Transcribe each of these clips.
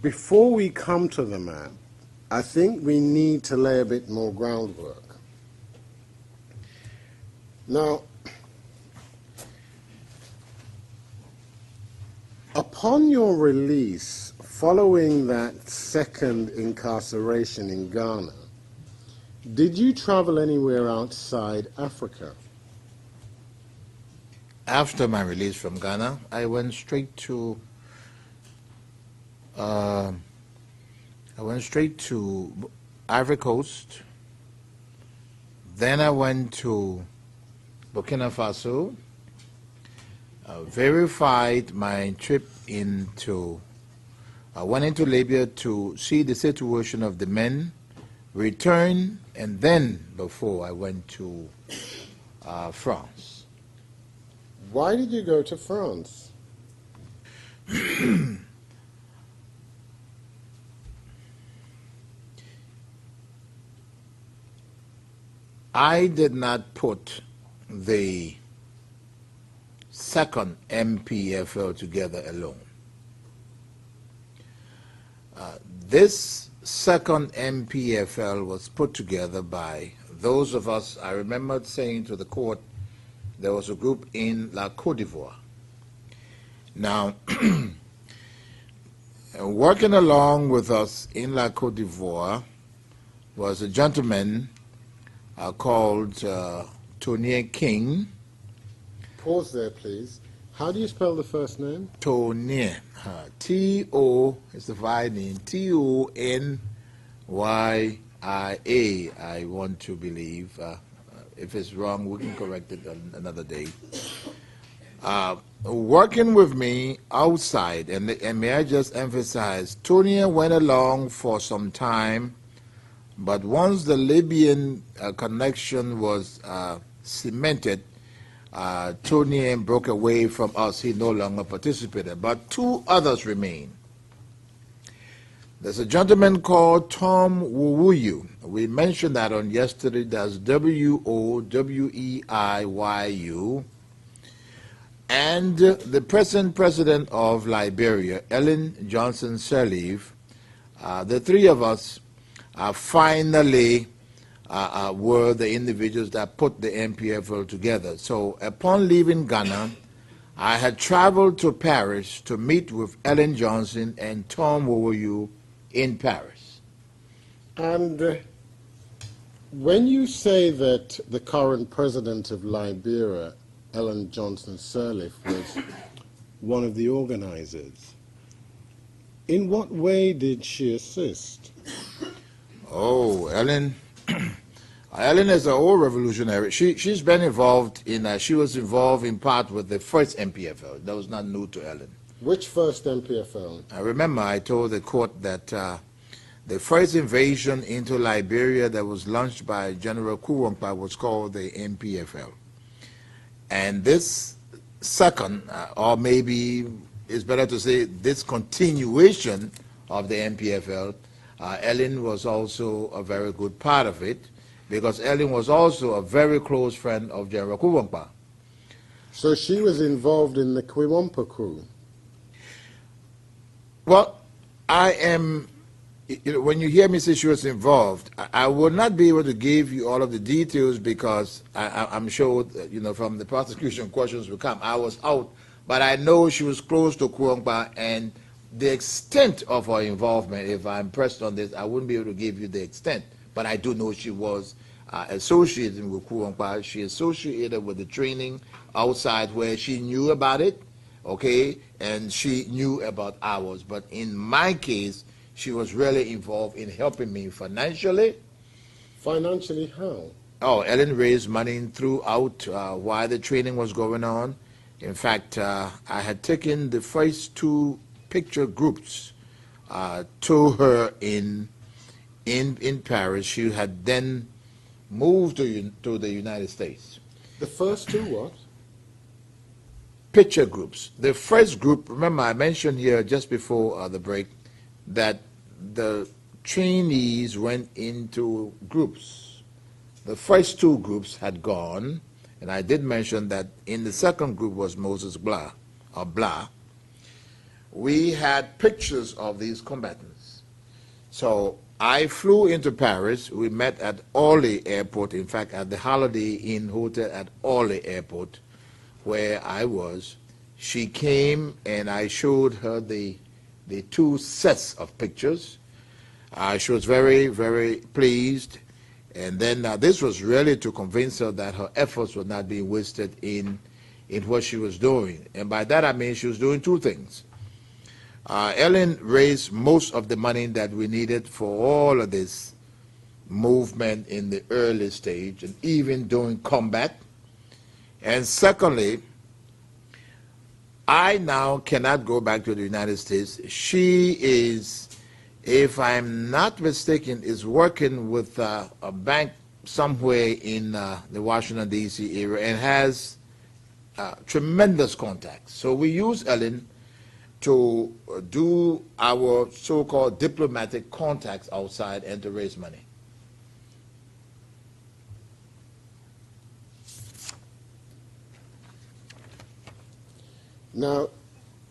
Before we come to the map, I think we need to lay a bit more groundwork. Now, upon your release, following that second incarceration in Ghana, did you travel anywhere outside Africa? After my release from Ghana, I went straight to Ivory Coast. Then I went to Burkina Faso. Verified my trip I went into Libya to see the situation of the men, returned, and then before I went to France. Why did you go to France? I did not put the second MPFL together alone. This second MPFL was put together by those of us. I remember saying to the court, there was a group in La Côte d'Ivoire. Now, working along with us in La Côte d'Ivoire was a gentleman called Tonnier King. Pause there, please. How do you spell the first name? Tonnier. T-O is the file name. T-O-N-Y-I-A, I want to believe. If it's wrong, we can correct it another day. Working with me outside, and may I just emphasize, Tonnier went along for some time, but once the Libyan connection was cemented, Tonnier broke away from us. He no longer participated, but two others remain. There's a gentleman called Tom Wowuyu. We mentioned that on yesterday. That's W-O-W-E-I-Y-U. And the present president of Liberia, Ellen Johnson Sirleaf. The three of us finally were the individuals that put the MPFL together. So upon leaving Ghana, I had traveled to Paris to meet with Ellen Johnson and Tom Wowuyu in Paris. And when you say that the current president of Liberia, Ellen Johnson Sirleaf, was one of the organizers, in what way did she assist? Oh, Ellen. Ellen is an old revolutionary. She's been involved in, she was involved in part with the first MPFL. That was not new to Ellen. Which first MPFL? I remember I told the court that the first invasion into Liberia that was launched by General Kuwompa was called the MPFL. And this second, or maybe it's better to say this continuation of the MPFL, Ellen was also a very good part of it, because Ellen was also a very close friend of General Kuwompa. So she was involved in the Kuwompa coup? Well, I am, when you hear me say she was involved, I will not be able to give you all of the details because I'm sure, from the prosecution questions will come. I was out, but I know she was close to Kuwompa, and the extent of her involvement, if I'm pressed on this, I wouldn't be able to give you the extent, but I do know she was associated with Kuwompa. She associated with the training outside where she knew about it, okay, and she knew about ours. But in my case, she was really involved in helping me financially. Financially how? Oh, Ellen raised money throughout while the training was going on. In fact, I had taken the first two picture groups to her in Paris. She had then moved to the United States. The first two what? Picture groups. The first group, remember I mentioned here just before the break that the trainees went into groups. The first two groups had gone, and I did mention that in the second group was Moses Blah, or Blah. we had pictures of these combatants. So I flew into Paris. We met at Orly Airport, in fact, at the Holiday Inn Hotel at Orly Airport, where I was. She came and I showed her the two sets of pictures. She was very, very pleased. And then this was really to convince her that her efforts were not being wasted in what she was doing. And by that I mean she was doing two things. Ellen raised most of the money that we needed for all of this movement in the early stage and even during combat. And secondly, I now cannot go back to the United States. She is, if I'm not mistaken, is working with a bank somewhere in the Washington, D.C. area and has tremendous contacts. So we use Ellen to do our so-called diplomatic contacts outside and to raise money. Now,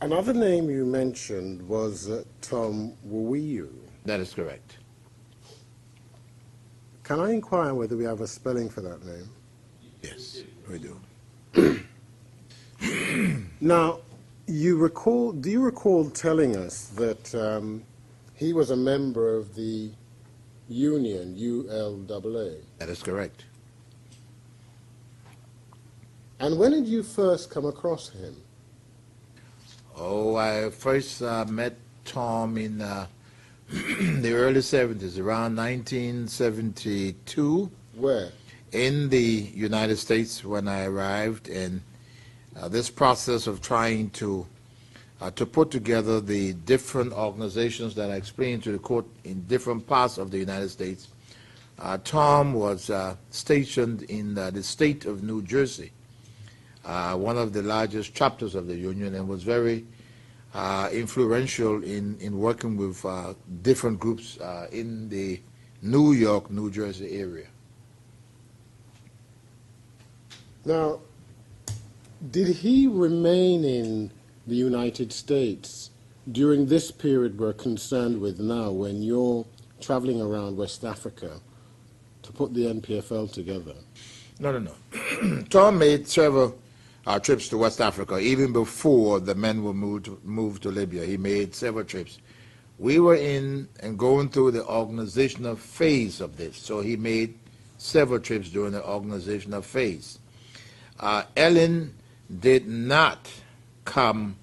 another name you mentioned was Tom Wuwiyu. That is correct. Can I inquire whether we have a spelling for that name? Yes, we do. Now, do you recall telling us that he was a member of the union, ULAA? That is correct. And when did you first come across him? Oh, I first met Tom in the early 70s, around 1972. Where? In the United States when I arrived, and this process of trying to put together the different organizations that I explained to the court in different parts of the United States. Tom was stationed in the state of New Jersey, one of the largest chapters of the union, and was very influential in working with different groups in the New York, New Jersey area. Now, did he remain in the United States during this period we're concerned with now, when you're traveling around West Africa to put the NPFL together? No. Tom made several trips to West Africa, even before the men were moved to Libya. He made several trips. We were in and going through the organizational phase of this, so he made several trips during the organizational phase. Ellen did not come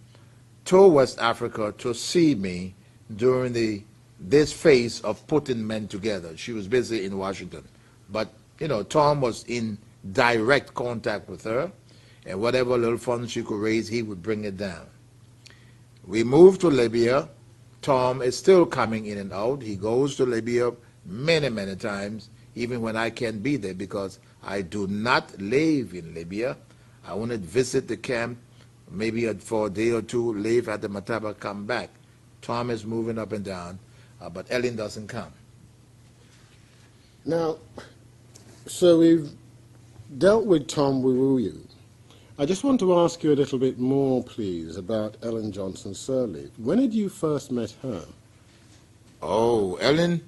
to West Africa to see me during this phase of putting men together. She was busy in Washington. But, you know, Tom was in direct contact with her, and whatever little funds she could raise, he would bring it down. We moved to Libya. Tom is still coming in and out. He goes to Libya many, many times, even when I can't be there, because I do not live in Libya. I want to visit the camp, maybe for a day or two, live at the Mataba, come back. Tom is moving up and down, but Ellen doesn't come. Now, so we've dealt with Tom Wuwiyu. I just want to ask you a little bit more, please, about Ellen Johnson Sirleaf. When did you first met her? Oh, Ellen.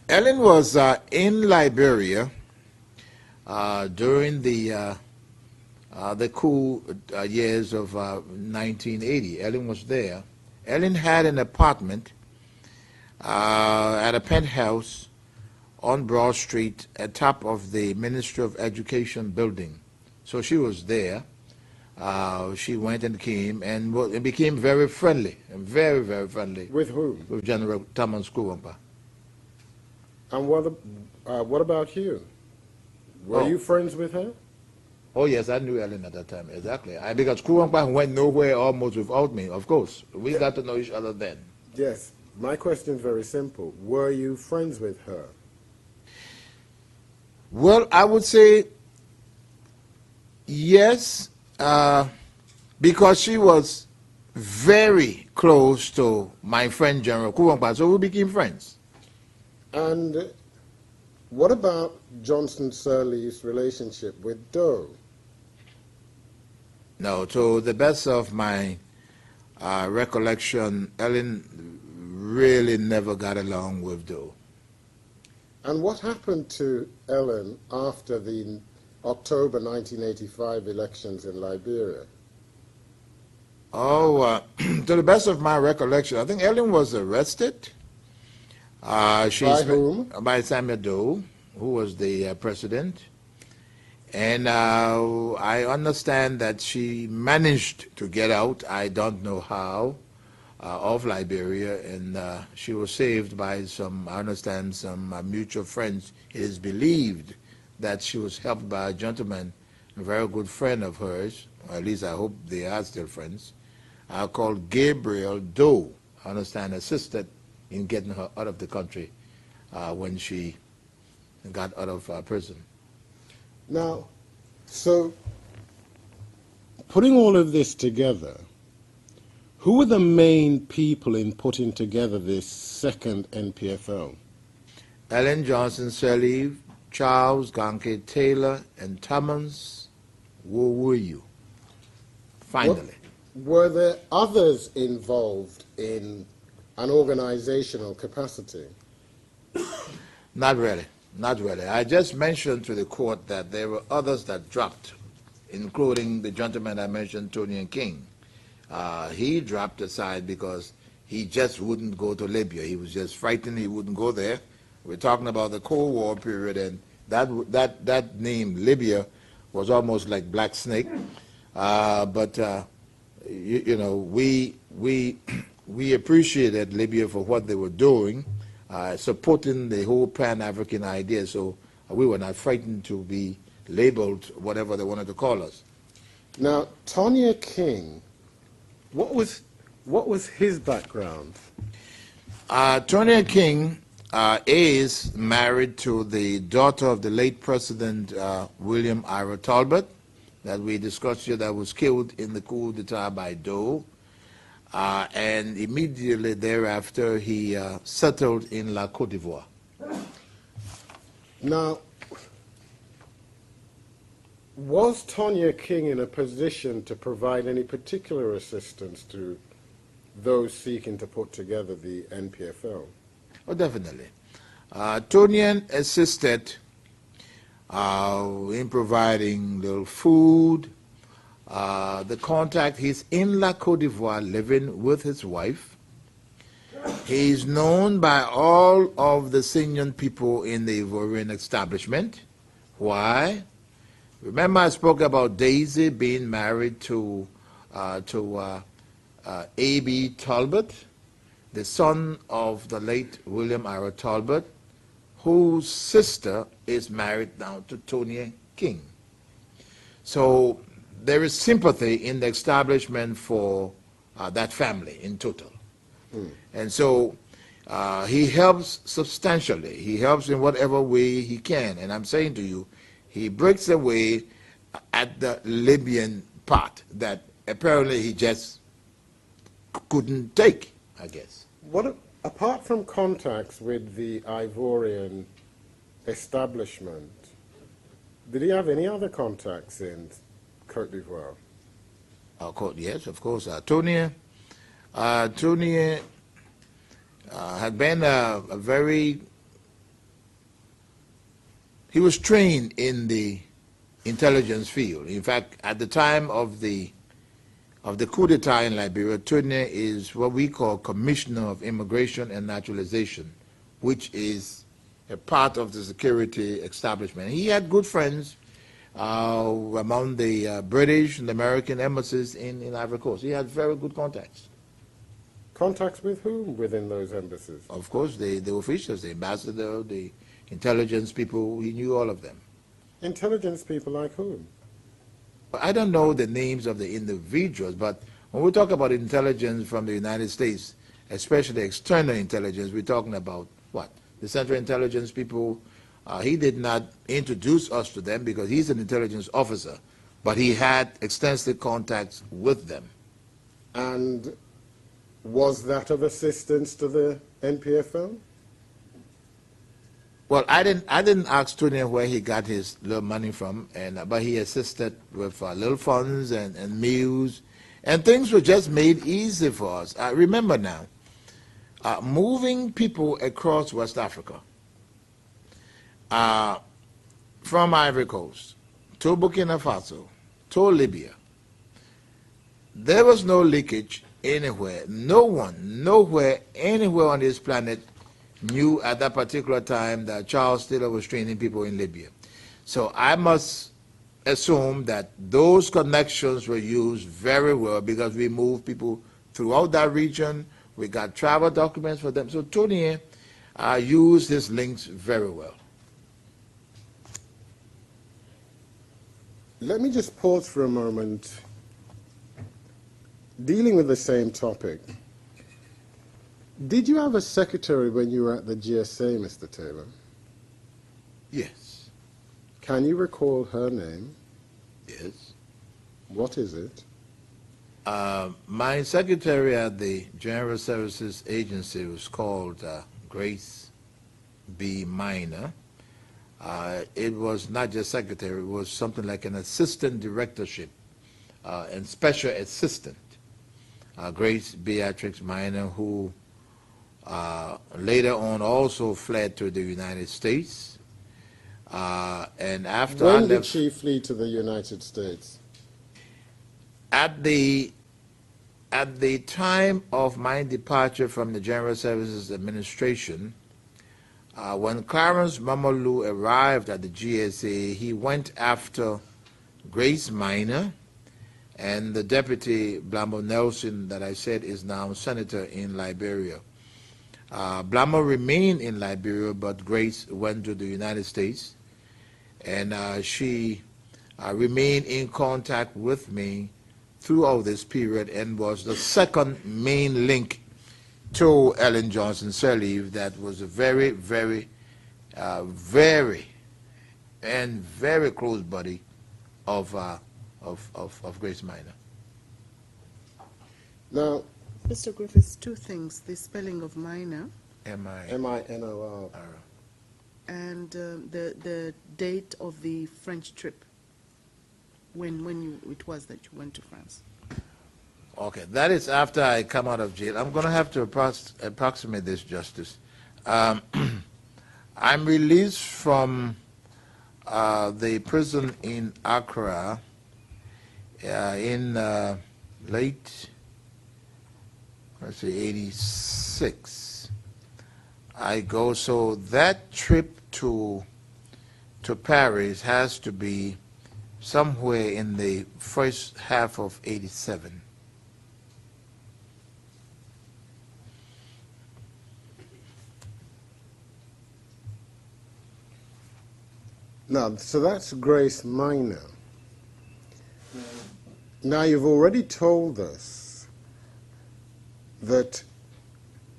Ellen was in Liberia during the coup years of 1980. Ellen was there. Ellen had an apartment at a penthouse on Broad Street at top of the Ministry of Education building. So she was there. She went and came and became very friendly, very, very friendly. With whom? With General Thomas Kuwampa. And what about you? Were you friends with her? Oh, yes, I knew Ellen at that time, exactly. Because Kuwampa went nowhere almost without me, of course. We got to know each other then. Yes. My question is very simple. Were you friends with her? Well, I would say yes, because she was very close to my friend General Kuwampa, so we became friends. And what about Johnson Sirleaf's relationship with Doe? No, to the best of my recollection, Ellen really never got along with Doe. And what happened to Ellen after the October 1985 elections in Liberia? Oh, to the best of my recollection, I think Ellen was arrested. By whom? By Samuel Doe, who was the president. And I understand that she managed to get out, I don't know how, of Liberia, and she was saved by some, I understand, some mutual friends. It is believed that she was helped by a gentleman, a very good friend of hers, or at least I hope they are still friends, called Gabriel Doe. I understand assisted in getting her out of the country when she got out of prison. Now, so putting all of this together, who were the main people in putting together this second NPFL? Ellen Johnson Sirleaf, Charles Gankey Taylor, and Thomas Wowoyu. Finally. Were there others involved in an organizational capacity? Not really. Not really. I just mentioned to the court that there were others that dropped, including the gentleman I mentioned, Tony King. He dropped aside because he just wouldn't go to Libya. He was just frightened he wouldn't go there. We're talking about the Cold War period, and that name, Libya, was almost like Black Snake. You know, we appreciated Libya for what they were doing, supporting the whole Pan-African idea, so we were not frightened to be labeled whatever they wanted to call us. Now, Tonya King, what was his background? Tonya King is married to the daughter of the late President William Ira Talbot, that we discussed here, that was killed in the coup d'etat by Doe. And immediately thereafter, he settled in La Côte d'Ivoire. Now, was Tonya King in a position to provide any particular assistance to those seeking to put together the NPFL? Oh, definitely. Tonya assisted in providing little food, the contact. He's in La Côte d'Ivoire living with his wife. He's known by all of the senior people in the Ivorian establishment. Why? Remember I spoke about Daisy being married to A.B. Talbot, the son of the late William Ira Talbot, whose sister is married now to Tonya King. So there is sympathy in the establishment for that family in total. And so he helps substantially. He helps in whatever way he can. And I'm saying to you, he breaks away at the Libyan part that apparently he just couldn't take, I guess. Apart from contacts with the Ivorian establishment, did he have any other contacts in Côte d'Ivoire? Yes, of course. Tonya had been a very... He was trained in the intelligence field. In fact, at the time of the coup d'etat in Liberia, Tonya is what we call Commissioner of Immigration and Naturalization, which is a part of the security establishment. He had good friends among the British and American embassies in Ivory Coast. He had very good contacts. Contacts with whom within those embassies? Of course, the officials, the ambassador, the intelligence people, he knew all of them. Intelligence people like whom? I don't know the names of the individuals, but when we talk about intelligence from the United States, especially external intelligence, we're talking about what? The Central Intelligence people. He did not introduce us to them because he's an intelligence officer, but he had extensive contacts with them. And was that of assistance to the NPFL? Well, I didn't ask Tonya where he got his little money from, but he assisted with little funds and meals, And things were just made easy for us. Remember now, moving people across West Africa from Ivory Coast to Burkina Faso to Libya, there was no leakage anywhere. No one, nowhere, anywhere on this planet knew at that particular time that Charles Taylor was training people in Libya. So I must assume that those connections were used very well because we moved people throughout that region. We got travel documents for them. So Tony used his links very well. Let me just pause for a moment. Dealing with the same topic, did you have a secretary when you were at the GSA, Mr. Taylor? Yes. Can you recall her name? Yes. What is it? My secretary at the General Services Agency was called Grace B. Minor. It was not just secretary, it was something like an assistant directorship and special assistant. Grace Beatrix Minor, who later on also fled to the United States. And after I When did left, she flee to the United States? at the time of my departure from the General Services Administration, when Clarence Mamadou arrived at the GSA, he went after Grace Minor and the Deputy Blambo Nelson that I said is now Senator in Liberia. Blambo remained in Liberia, but Grace went to the United States, and she remained in contact with me throughout this period and was the second main link to Ellen Johnson Sirleaf. That was a very, very, very close buddy of Grace Minor. Now, Mr. Griffiths, two things: the spelling of minor M-I-N-O-R. and the date of the French trip. When it was that you went to France. Okay, that is after I come out of jail. I'm going to have to approximate this, Justice. I'm released from the prison in Accra in late, let's say, 86. I go, so that trip to Paris has to be somewhere in the first half of 87. Now, so that's Grace Minor. Now, you've already told us that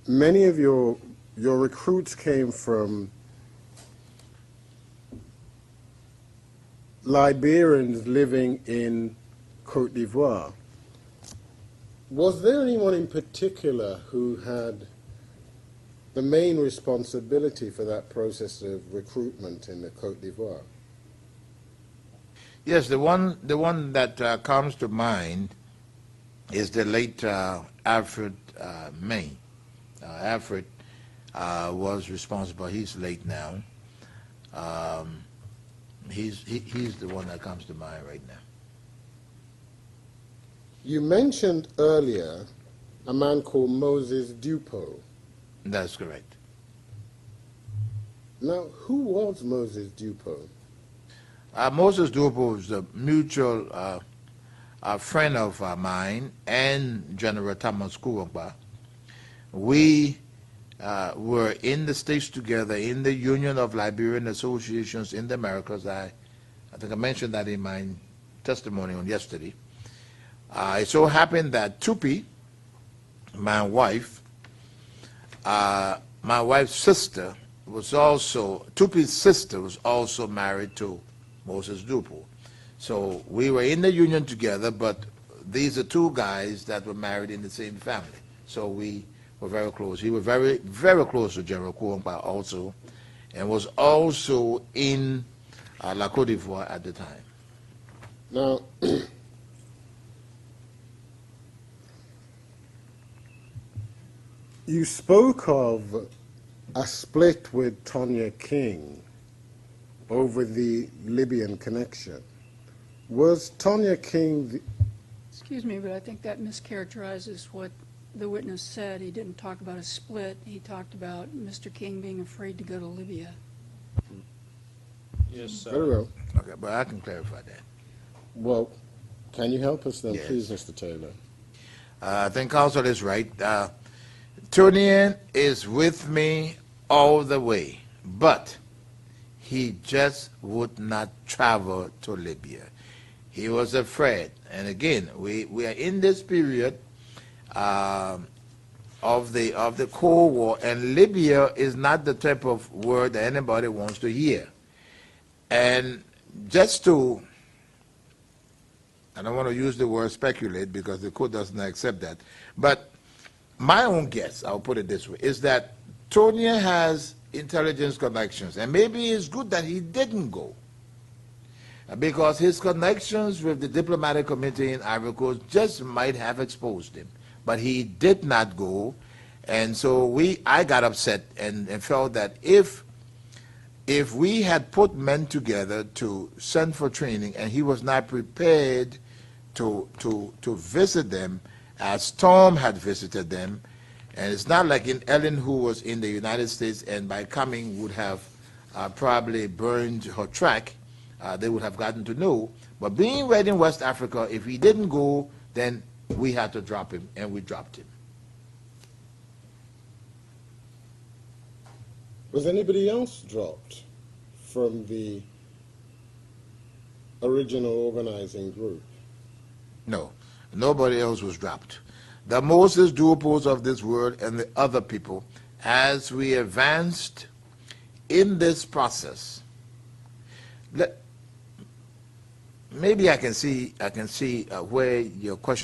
many of your recruits came from Liberians living in Côte d'Ivoire. Was there anyone in particular who had the main responsibility for that process of recruitment in the Côte d'Ivoire? Yes, the one that comes to mind is the late Alfred May. Alfred was responsible. He's late now. He's the one that comes to mind right now. You mentioned earlier a man called Moses Dupo. That's correct. Now, who was Moses Dupo? Moses Dupo was a mutual friend of mine and General Thomas Kuwamba. We were in the States together in the Union of Liberian Associations in the Americas. I think I mentioned that in my testimony on yesterday. It so happened that Tupi, my wife's sister, was also, Tupi's sister was also married to Moses Dupo. So we were in the Union together, but these are two guys that were married in the same family. So we were very close. He was very, very close to General Kuwamba also, and was also in La Côte d'Ivoire at the time. Now, You spoke of a split with Tonya King over the Libyan connection. Was Tonya King Excuse me, but I think that mischaracterizes what the witness said. He didn't talk about a split. He talked about Mr. King being afraid to go to Libya. Yes, very well? Okay, but I can clarify that. Well, can you help us then, Yes. please, Mr. Taylor? I think counsel is right. Tunian is with me all the way, but he just would not travel to Libya. He was afraid. And again, we are in this period of the Cold War, and Libya is not the type of word that anybody wants to hear. And just to, I don't want to use the word speculate because the court does not accept that, but my own guess, I'll put it this way, is that Tonya has intelligence connections, and maybe it's good that he didn't go, because his connections with the diplomatic committee in Ivory Coast just might have exposed him. But he did not go, and so I got upset and felt that if we had put men together to send for training and he was not prepared to visit them as Tom had visited them, and it's not like Ellen, who was in the United States and by coming would have probably burned her track, they would have gotten to know. But being right in West Africa, if he didn't go, then we had to drop him, and we dropped him. Was anybody else dropped from the original organizing group? No, nobody else was dropped. The Moses Duopos of this world and the other people, as we advanced in this process, maybe I can see where your question